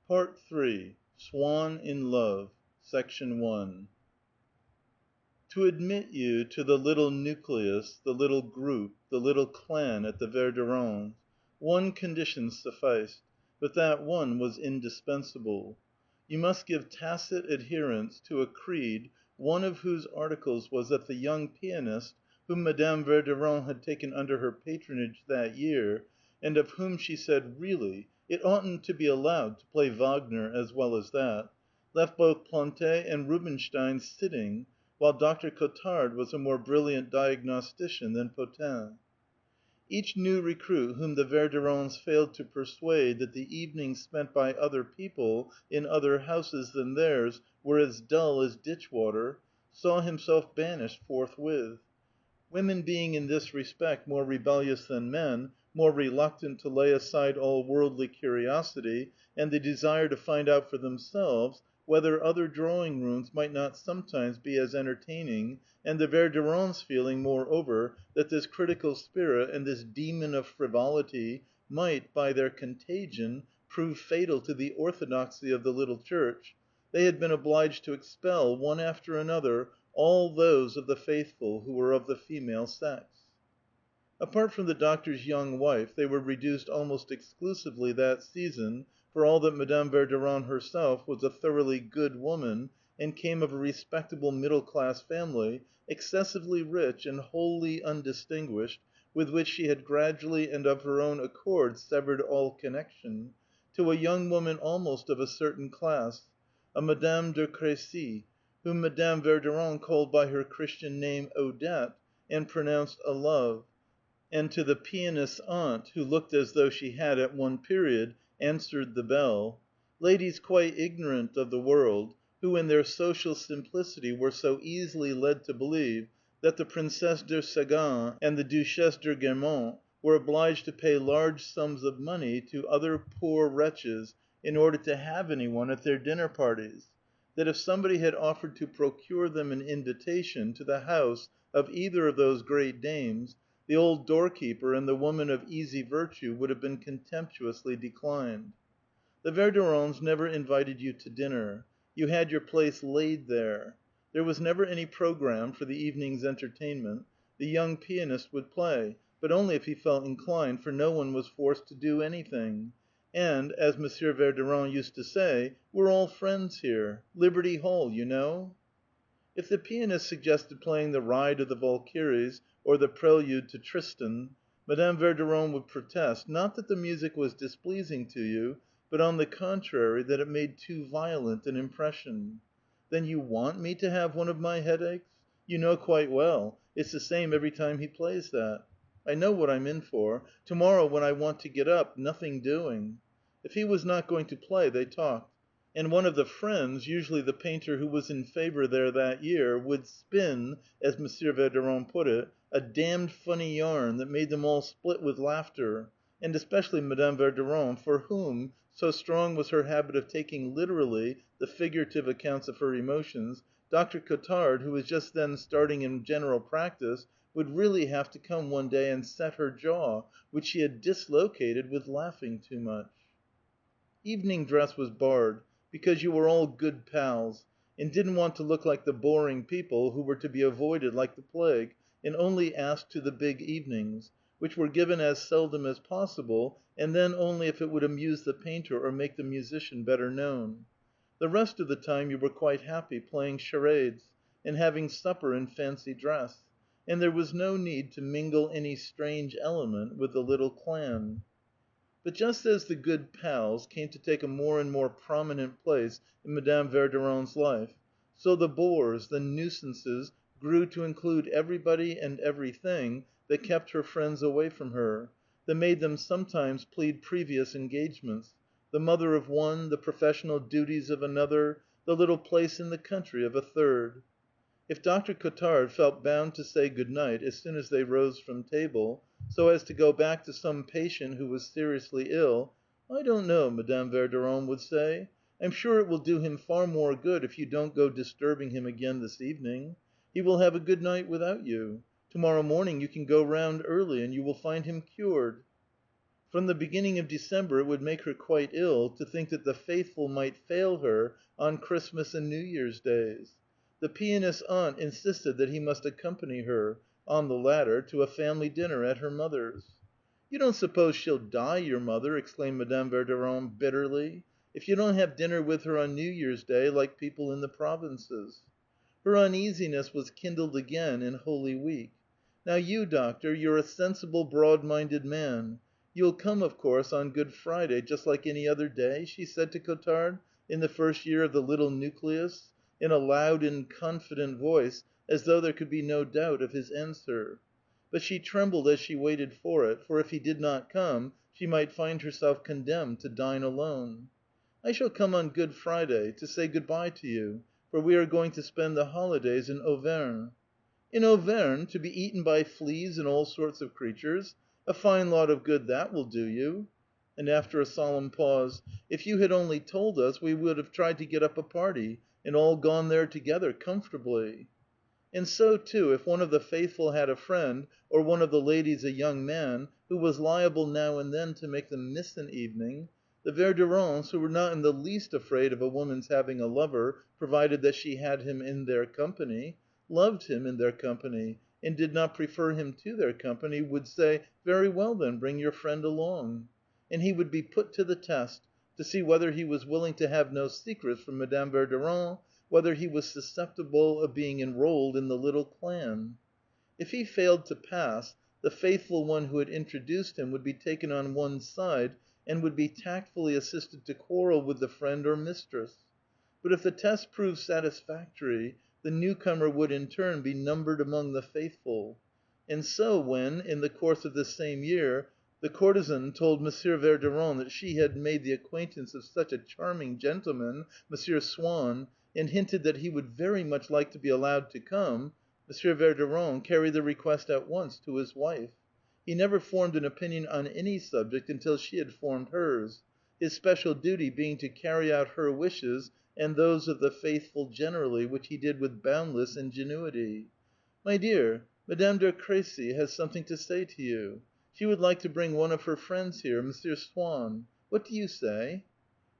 Part III. Swann in Love. Section 1. To admit you to the little nucleus, the little group, the little clan at the Verdurin's, one condition sufficed, but that one was indispensable. You must give tacit adherence to a creed, one of whose articles was that the young pianist, whom Madame Verdurin had taken under her patronage that year, and of whom she said, "Really, it oughtn't to be allowed to play Wagner as well as that," left both Planté and Rubinstein sitting, while Dr. Cottard was a more brilliant diagnostician than Potin. Each new recruit whom the Verdurins failed to persuade that the evenings spent by other people in other houses than theirs were as dull as ditch water, saw himself banished forthwith. Women being in this respect more rebellious than men, more reluctant to lay aside all worldly curiosity and the desire to find out for themselves whether other drawing rooms might not sometimes be as entertaining, and the Verdurins feeling, moreover, that this critical spirit and this demon of frivolity might, by their contagion, prove fatal to the orthodoxy of the little church, they had been obliged to expel, one after another, all those of the faithful who were of the female sex. Apart from the doctor's young wife, they were reduced almost exclusively that season, for all that Madame Verdurin herself was a thoroughly good woman and came of a respectable middle class family, excessively rich and wholly undistinguished, with which she had gradually and of her own accord severed all connection, to a young woman almost of a certain class, a Madame de Crécy, whom Madame Verdurin called by her Christian name Odette, and pronounced a love, and to the pianist's aunt, who looked as though she had, at one period, answered the bell, ladies quite ignorant of the world, who in their social simplicity were so easily led to believe that the Princesse de Sédan and the Duchesse de Guermantes were obliged to pay large sums of money to other poor wretches in order to have any one at their dinner parties, that if somebody had offered to procure them an invitation to the house of either of those great dames, the old doorkeeper and the woman of easy virtue would have been contemptuously declined. The Verdurins never invited you to dinner. You had your place laid there. There was never any programme for the evening's entertainment. The young pianist would play, but only if he felt inclined, for no one was forced to do anything. And, as Monsieur Verdurin used to say, "We're all friends here. Liberty Hall, you know." If the pianist suggested playing the Ride of the Valkyries or the Prelude to Tristan, Madame Verdurin would protest, not that the music was displeasing to you, but on the contrary, that it made too violent an impression. "Then you want me to have one of my headaches? You know quite well. It's the same every time he plays that. I know what I'm in for. To-morrow when I want to get up, nothing doing." If he was not going to play, they talked, and one of the friends, usually the painter who was in favor there that year, would spin, as Monsieur Verdurin put it, a damned funny yarn that made them all split with laughter, and especially Madame Verdurin, for whom, so strong was her habit of taking literally the figurative accounts of her emotions, Dr. Cottard, who was just then starting in general practice, would really have to come one day and set her jaw, which she had dislocated with laughing too much. Evening dress was barred, because you were all good pals, and didn't want to look like the boring people who were to be avoided like the plague, and only asked to the big evenings, which were given as seldom as possible, and then only if it would amuse the painter or make the musician better known. The rest of the time you were quite happy, playing charades, and having supper in fancy dress, and there was no need to mingle any strange element with the little clan. But just as the good pals came to take a more and more prominent place in Madame Verdurin's life, so the bores, the nuisances, grew to include everybody and everything that kept her friends away from her, that made them sometimes plead previous engagements, the mother of one, the professional duties of another, the little place in the country of a third. If Dr. Cottard felt bound to say good night as soon as they rose from table, so as to go back to some patient who was seriously ill, "I don't know," Madame Verdurin would say. "I'm sure it will do him far more good if you don't go disturbing him again this evening. He will have a good night without you. To morrow morning you can go round early, and you will find him cured." From the beginning of December it would make her quite ill to think that the faithful might fail her on Christmas and New Year's days. The pianist's aunt insisted that he must accompany her (on the latter) to a family dinner at her mother's. "You don't suppose she'll die, your mother," exclaimed Madame Verdurin bitterly, "if you don't have dinner with her on New Year's Day like people in the provinces." Her uneasiness was kindled again in Holy Week. "Now you, doctor, you're a sensible, broad-minded man. You'll come, of course, on Good Friday, just like any other day?" she said to Cottard in the first year of the little nucleus, in a loud and confident voice, as though there could be no doubt of his answer. But she trembled as she waited for it, for if he did not come, she might find herself condemned to dine alone. "I shall come on Good Friday, to say good bye to you, for we are going to spend the holidays in Auvergne." "In Auvergne, to be eaten by fleas and all sorts of creatures? A fine lot of good that will do you!" And after a solemn pause, "If you had only told us, we would have tried to get up a party, and all gone there together, comfortably." And so, too, if one of the faithful had a friend, or one of the ladies a young man, who was liable now and then to make them miss an evening, the Verdurins, who were not in the least afraid of a woman's having a lover, provided that she had him in their company, loved him in their company, and did not prefer him to their company, would say, "Very well, then, bring your friend along." And he would be put to the test, to see whether he was willing to have no secrets from Madame Verdurin, whether he was susceptible of being enrolled in the little clan. If he failed to pass, the faithful one who had introduced him would be taken on one side and would be tactfully assisted to quarrel with the friend or mistress. But if the test proved satisfactory, the newcomer would in turn be numbered among the faithful. And so when, in the course of this same year, the courtesan told Monsieur Verdurin that she had made the acquaintance of such a charming gentleman, Monsieur Swann, and hinted that he would very much like to be allowed to come, Monsieur Verdurin carried the request at once to his wife. He never formed an opinion on any subject until she had formed hers, his special duty being to carry out her wishes and those of the faithful generally, which he did with boundless ingenuity. "My dear, Madame de Crécy has something to say to you. She would like to bring one of her friends here, Monsieur Swann. What do you say?"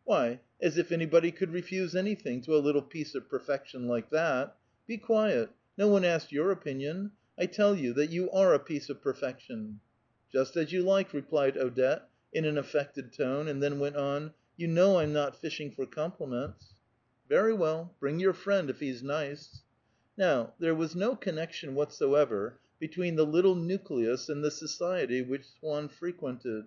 "Why, as if anybody could refuse anything to a little piece of perfection like that. Be quiet. No one asked your opinion. I tell you that you are a piece of perfection." "Just as you like," replied Odette in an affected tone, and then went on, "You know I'm not fishing for compliments." "Very well. Bring your friend, if he's nice." Now, there was no connection whatsoever between the little nucleus and the society which Swann frequented,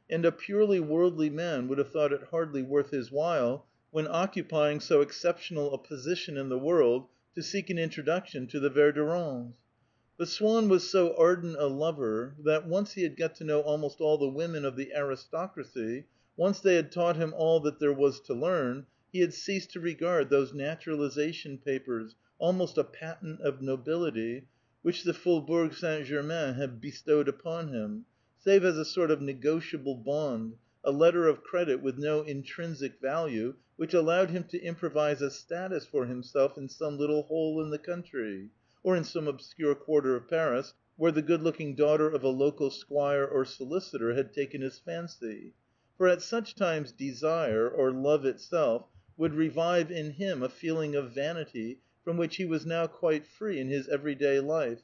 and a purely worldly man would have thought it hardly worth his while, when occupying so exceptional a position in the world, to seek an introduction to the Verdurins. But Swann was so ardent a lover that, once he had got to know almost all the women of the aristocracy, once they had taught him all that there was to learn, he had ceased to regard those naturalization papers, almost a patent of nobility, which the Faubourg Saint Germain had bestowed upon him, save as a sort of negotiable bond, a letter of credit with no intrinsic value, which allowed him to improvise a status for himself in some little hole in the country, or in some obscure quarter of Paris, where the good-looking daughter of a local squire or solicitor had taken his fancy. For at such times desire, or love itself, would revive in him a feeling of vanity from which he was now quite free in his everyday life,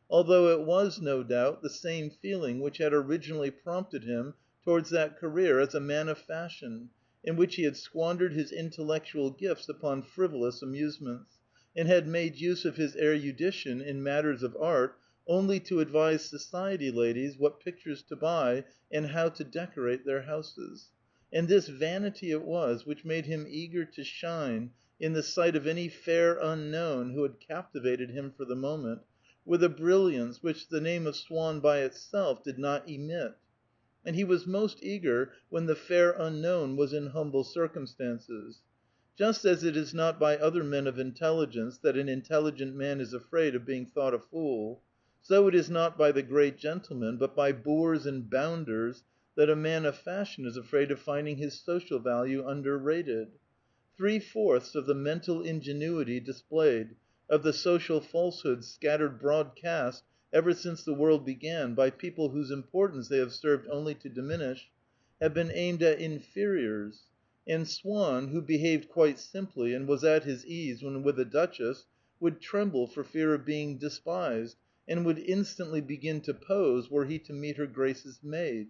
although it was, no doubt, the same feeling which had originally prompted him towards that career as a man of fashion, in which he had squandered his intellectual gifts upon frivolous amusements, and had made use of his erudition in matters of art only to advise society ladies what pictures to buy and how to decorate their houses. And this vanity it was which made him eager to shine in the sight of any fair unknown who had captivated him for the moment, with a brilliance which the name of Swann by itself did not emit. And he was most eager when the fair unknown was in humble circumstances. Just as it is not by other men of intelligence that an intelligent man is afraid of being thought a fool, so it is not by the great gentlemen, but by boors and bounders, that a man of fashion is afraid of finding his social value underrated. Three-fourths of the mental ingenuity displayed, of the social falsehoods scattered broadcast ever since the world began, by people whose importance they have served only to diminish, have been aimed at inferiors; and Swann, who behaved quite simply and was at his ease when with a duchess, would tremble for fear of being despised, and would instantly begin to pose were he to meet her grace's maid.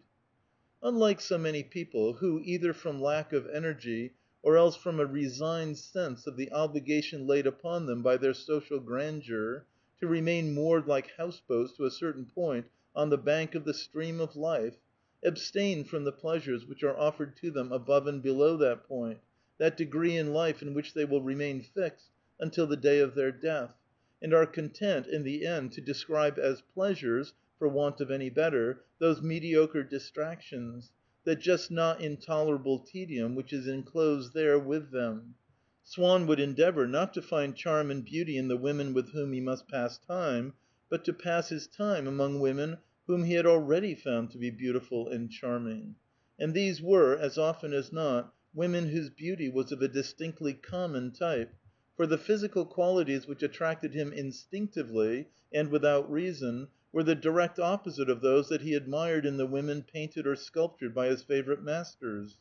Unlike so many people who, either from lack of energy or else from a resigned sense of the obligation laid upon them by their social grandeur, to remain moored like houseboats to a certain point on the bank of the stream of life, abstain from the pleasures which are offered to them above and below that point, that degree in life in which they will remain fixed until the day of their death, and are content, in the end, to describe as pleasures, for want of any better, those mediocre distractions, that just not intolerable tedium which is enclosed there with them. Swann would endeavor not to find charm and beauty in the women with whom he must pass time, but to pass his time among women whom he had already found to be beautiful and charming. And these were, as often as not, women whose beauty was of a distinctly common type, for the physical qualities which attracted him instinctively, and without reason, were the direct opposite of those that he admired in the women painted or sculptured by his favorite masters.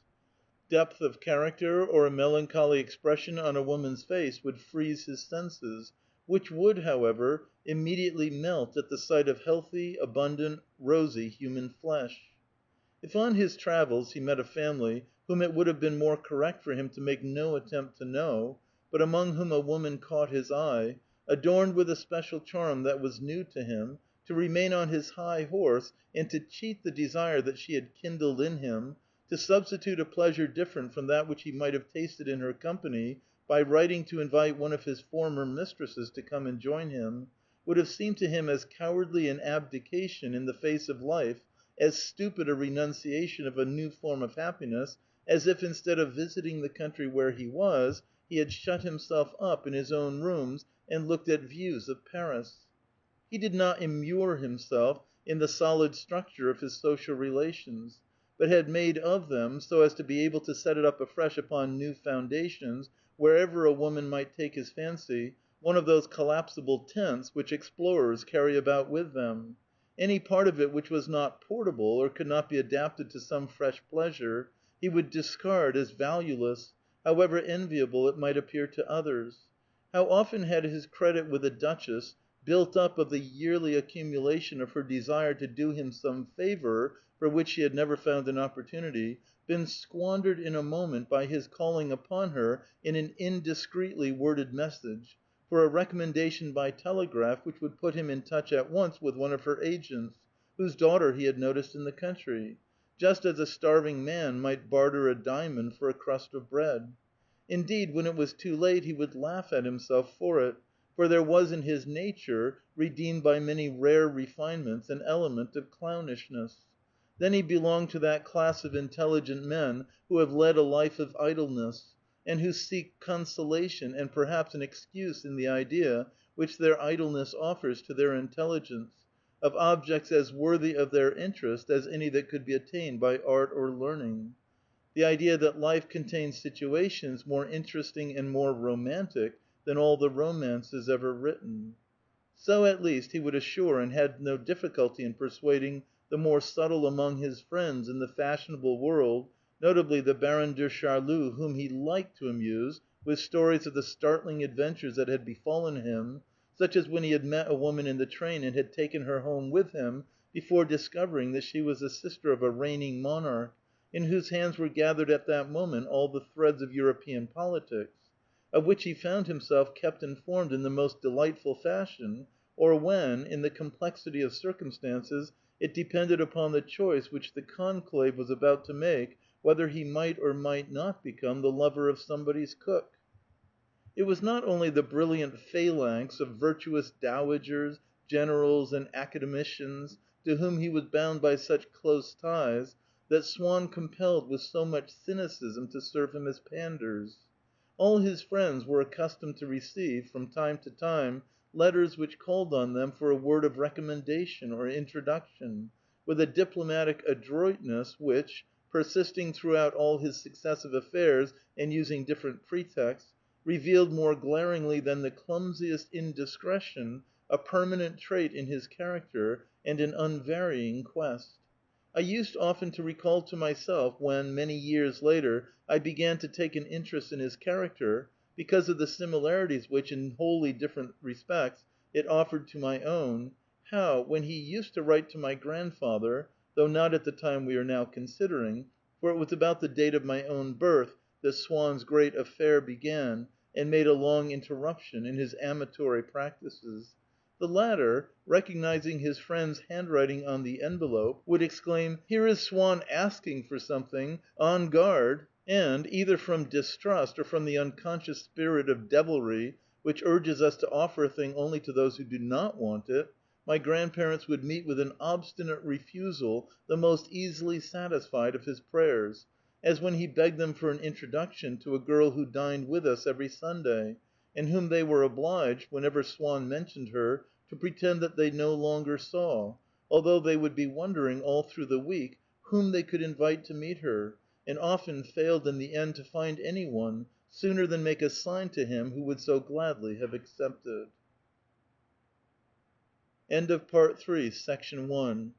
Depth of character or a melancholy expression on a woman's face would freeze his senses, which would, however, immediately melt at the sight of healthy, abundant, rosy human flesh. If on his travels he met a family whom it would have been more correct for him to make no attempt to know, but among whom a woman caught his eye, adorned with a special charm that was new to him, to remain on his high horse and to cheat the desire that she had kindled in him, to substitute a pleasure different from that which he might have tasted in her company by writing to invite one of his former mistresses to come and join him, would have seemed to him as cowardly an abdication in the face of life, as stupid a renunciation of a new form of happiness, as if instead of visiting the country where he was, he had shut himself up in his own rooms and looked at views of Paris. He did not immure himself in the solid structure of his social relations, but had made of them, so as to be able to set it up afresh upon new foundations, wherever a woman might take his fancy, one of those collapsible tents which explorers carry about with them. Any part of it which was not portable, or could not be adapted to some fresh pleasure, he would discard as valueless, however enviable it might appear to others. How often had his credit with the Duchess, built up of the yearly accumulation of her desire to do him some favor for which she had never found an opportunity, been squandered in a moment by his calling upon her in an indiscreetly worded message, for a recommendation by telegraph which would put him in touch at once with one of her agents, whose daughter he had noticed in the country, just as a starving man might barter a diamond for a crust of bread. Indeed, when it was too late, he would laugh at himself for it, for there was in his nature, redeemed by many rare refinements, an element of clownishness. Then he belonged to that class of intelligent men who have led a life of idleness, and who seek consolation and perhaps an excuse in the idea, which their idleness offers to their intelligence, of objects as worthy of their interest as any that could be attained by art or learning. The idea that life contains situations more interesting and more romantic than all the romances ever written. So at least he would assure and had no difficulty in persuading the more subtle among his friends in the fashionable world, notably the Baron de Charlus, whom he liked to amuse with stories of the startling adventures that had befallen him, such as when he had met a woman in the train and had taken her home with him before discovering that she was the sister of a reigning monarch, in whose hands were gathered at that moment all the threads of European politics, of which he found himself kept informed in the most delightful fashion, or when, in the complexity of circumstances, it depended upon the choice which the conclave was about to make whether he might or might not become the lover of somebody's cook. It was not only the brilliant phalanx of virtuous dowagers, generals, and academicians to whom he was bound by such close ties that Swann compelled with so much cynicism to serve him as panders. All his friends were accustomed to receive, from time to time, letters which called on them for a word of recommendation or introduction, with a diplomatic adroitness which, persisting throughout all his successive affairs and using different pretexts, revealed more glaringly than the clumsiest indiscretion a permanent trait in his character, and an unvarying quest. I used often to recall to myself when, many years later, I began to take an interest in his character, because of the similarities which, in wholly different respects, it offered to my own, how, when he used to write to my grandfather, though not at the time we are now considering, for it was about the date of my own birth that Swann's great affair began, and made a long interruption in his amatory practices. The latter, recognizing his friend's handwriting on the envelope, would exclaim, "Here is Swann asking for something, on guard," and, either from distrust or from the unconscious spirit of devilry which urges us to offer a thing only to those who do not want it, my grandparents would meet with an obstinate refusal the most easily satisfied of his prayers, as when he begged them for an introduction to a girl who dined with us every Sunday, and whom they were obliged, whenever Swann mentioned her, to pretend that they no longer saw, although they would be wondering all through the week whom they could invite to meet her, and often failed in the end to find any one, sooner than make a sign to him who would so gladly have accepted. End of Part 3, Section 1.